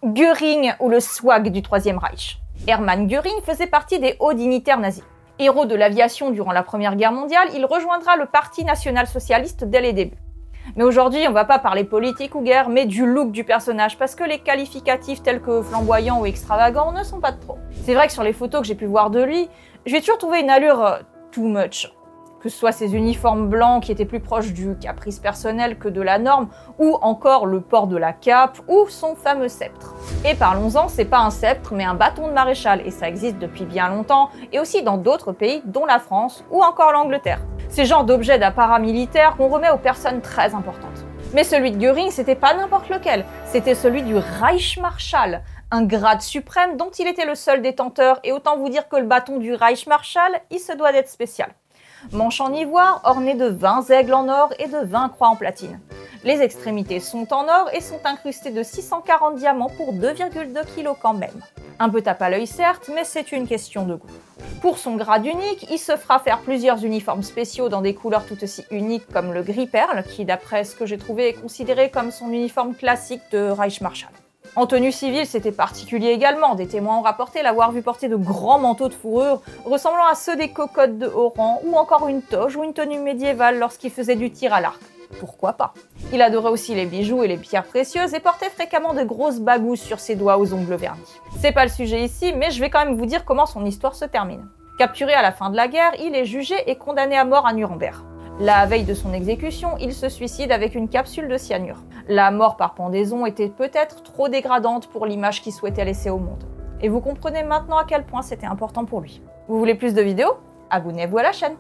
Göring ou le swag du Troisième Reich. Hermann Göring faisait partie des hauts dignitaires nazis. Héros de l'aviation durant la Première Guerre mondiale, il rejoindra le Parti national-socialiste dès les débuts. Mais aujourd'hui, on va pas parler politique ou guerre, mais du look du personnage, parce que les qualificatifs tels que flamboyant ou extravagant ne sont pas de trop. C'est vrai que sur les photos que j'ai pu voir de lui, j'ai toujours trouvé une allure too much. Que ce soit ses uniformes blancs qui étaient plus proches du caprice personnel que de la norme, ou encore le port de la cape, ou son fameux sceptre. Et parlons-en, c'est pas un sceptre, mais un bâton de maréchal, et ça existe depuis bien longtemps, et aussi dans d'autres pays, dont la France, ou encore l'Angleterre. C'est le genre d'objet d'apparat militaire qu'on remet aux personnes très importantes. Mais celui de Göring, c'était pas n'importe lequel, c'était celui du Reichsmarschall, un grade suprême dont il était le seul détenteur, et autant vous dire que le bâton du Reichsmarschall, il se doit d'être spécial. Manche en ivoire, ornée de 20 aigles en or et de 20 croix en platine. Les extrémités sont en or et sont incrustées de 640 diamants pour 2,2 kg quand même. Un peu tape à l'œil certes, mais c'est une question de goût. Pour son grade unique, il se fera faire plusieurs uniformes spéciaux dans des couleurs tout aussi uniques comme le gris perle, qui d'après ce que j'ai trouvé est considéré comme son uniforme classique de Reichsmarschall. En tenue civile, c'était particulier également. Des témoins ont rapporté l'avoir vu porter de grands manteaux de fourrure ressemblant à ceux des cocottes de haut rang, ou encore une toge ou une tenue médiévale lorsqu'il faisait du tir à l'arc. Pourquoi pas? Il adorait aussi les bijoux et les pierres précieuses et portait fréquemment de grosses bagousses sur ses doigts aux ongles vernis. C'est pas le sujet ici, mais je vais quand même vous dire comment son histoire se termine. Capturé à la fin de la guerre, il est jugé et condamné à mort à Nuremberg. La veille de son exécution, il se suicide avec une capsule de cyanure. La mort par pendaison était peut-être trop dégradante pour l'image qu'il souhaitait laisser au monde. Et vous comprenez maintenant à quel point c'était important pour lui. Vous voulez plus de vidéos? Abonnez-vous à la chaîne.